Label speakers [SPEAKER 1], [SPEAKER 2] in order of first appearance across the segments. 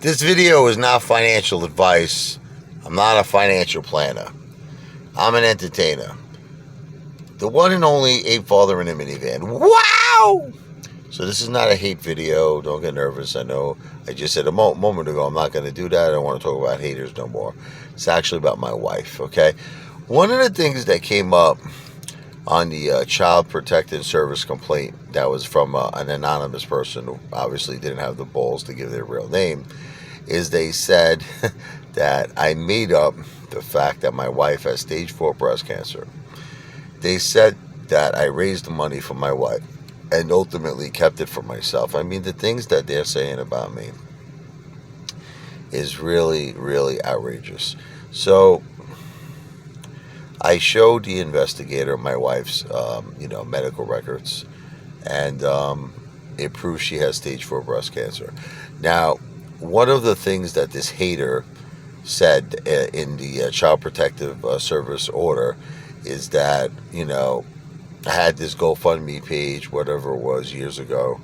[SPEAKER 1] This video is not financial advice. I'm not a financial planner. I'm an entertainer. The one and only ape father in a minivan. Wow! So this is not a hate video. Don't get nervous. I know I just said a moment ago I'm not going to do that. I don't want to talk about haters no more. It's actually about my wife, okay? One of the things that came up on the Child Protective Service complaint that was from an anonymous person who obviously didn't have the balls to give their real name is they said that I made up the fact that my wife has stage 4 breast cancer. They said that I raised the money for my wife and ultimately kept it for myself. I mean, the things that they're saying about me is really, really outrageous. So I showed the investigator my wife's, medical records, and it proves she has stage 4 breast cancer. Now, one of the things that this hater said in the Child Protective Service order is that, I had this GoFundMe page, whatever it was, years ago.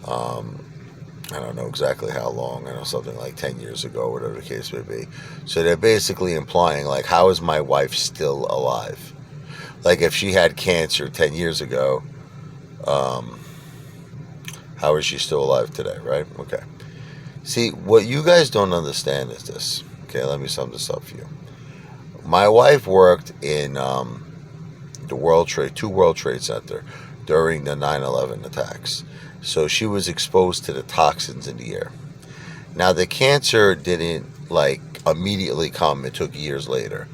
[SPEAKER 1] I don't know exactly how long. I know something like 10 years ago, whatever the case may be. So they're basically implying, like, how is my wife still alive? Like, if she had cancer 10 years ago, how is she still alive today, right? Okay. See, what you guys don't understand is this. Okay, let me sum this up for you. My wife worked in the two World Trade Center during the 9/11 attacks. So she was exposed to the toxins in the air. Now, the cancer didn't, immediately come. It took years later.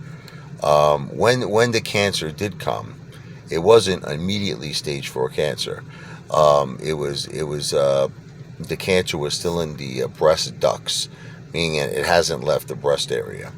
[SPEAKER 1] When the cancer did come, it wasn't immediately stage 4 cancer. The cancer was still in the breast ducts, meaning it hasn't left the breast area.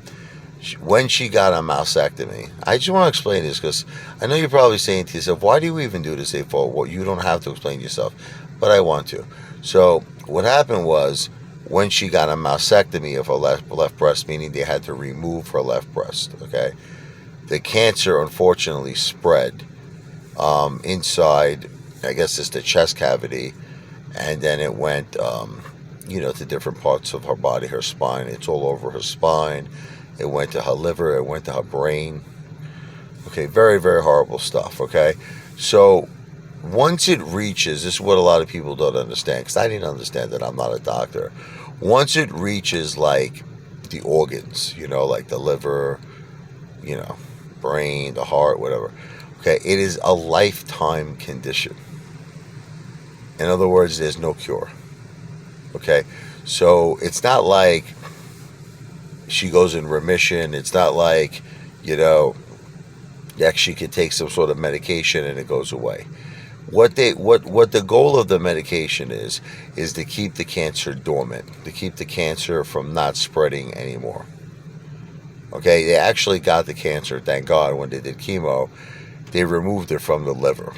[SPEAKER 1] When she got a mastectomy, I just want to explain this because I know you're probably saying to yourself, why do you even do this, A4? Well, you don't have to explain yourself, but I want to. So what happened was, when she got a mastectomy of her left breast, meaning they had to remove her left breast, okay, the cancer unfortunately spread inside, I guess it's the chest cavity, and then it went, to different parts of her body, her spine. It's all over her spine. It went to her liver. It went to her brain. Okay, very, very horrible stuff, okay? So once it reaches, this is what a lot of people don't understand, because I didn't understand that. I'm not a doctor. Once it reaches, the organs, like the liver, brain, the heart, whatever, okay, it is a lifetime condition. In other words, there's no cure. Okay? So it's not like she goes in remission. It's not like, she could take some sort of medication and it goes away. What the goal of the medication is to keep the cancer dormant, to keep the cancer from not spreading anymore. Okay? They actually got the cancer, thank God, when they did chemo. They removed it from the liver.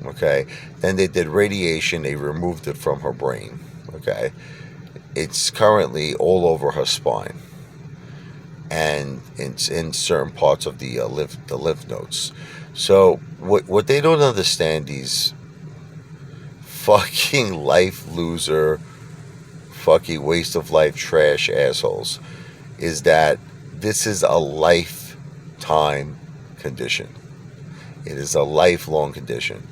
[SPEAKER 1] Okay, then they did radiation. They removed it from her brain. Okay, it's currently all over her spine, and it's in certain parts of the lymph nodes. So what they don't understand, these fucking life loser, fucking waste of life trash assholes, is that this is a lifetime condition. It is a lifelong condition.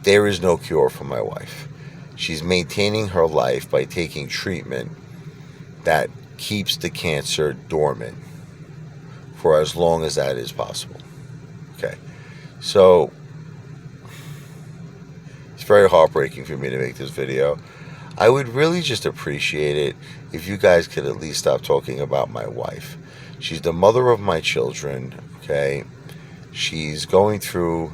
[SPEAKER 1] There is no cure for my wife. She's maintaining her life by taking treatment that keeps the cancer dormant for as long as that is possible. Okay. So it's very heartbreaking for me to make this video. I would really just appreciate it if you guys could at least stop talking about my wife. She's the mother of my children, okay? She's going through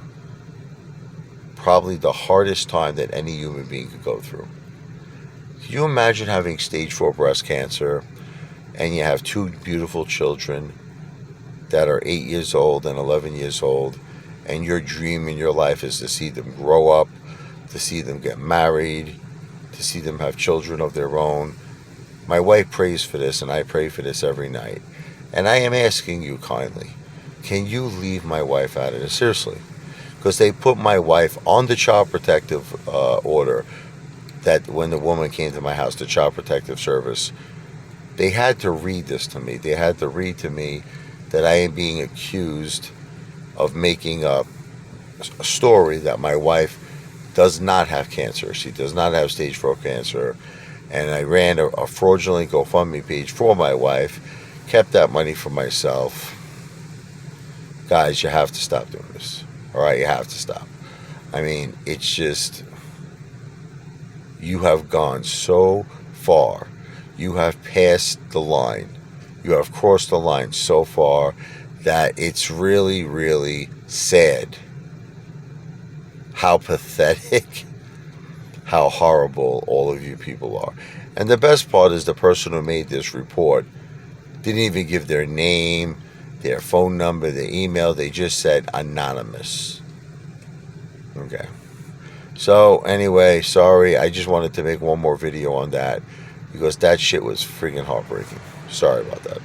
[SPEAKER 1] probably the hardest time that any human being could go through. Can you imagine having stage 4 breast cancer and you have 2 beautiful children that are 8 years old and 11 years old, and your dream in your life is to see them grow up, to see them get married, to see them have children of their own? My wife prays for this, and I pray for this every night. And I am asking you kindly, can you leave my wife out of this? Seriously. Because they put my wife on the Child Protective order that when the woman came to my house, the Child Protective Service, they had to read this to me. They had to read to me that I am being accused of making up a story that my wife does not have cancer. She does not have stage 4 cancer. And I ran a fraudulent GoFundMe page for my wife, kept that money for myself. Guys, you have to stop doing this. All right, you have to stop. I mean, it's just, you have gone so far. You have passed the line. You have crossed the line so far that it's really, really sad. How pathetic, how horrible all of you people are. And the best part is the person who made this report didn't even give their name, their phone number, their email. They just said anonymous. Okay. So anyway, sorry. I just wanted to make one more video on that because that shit was freaking heartbreaking. Sorry about that.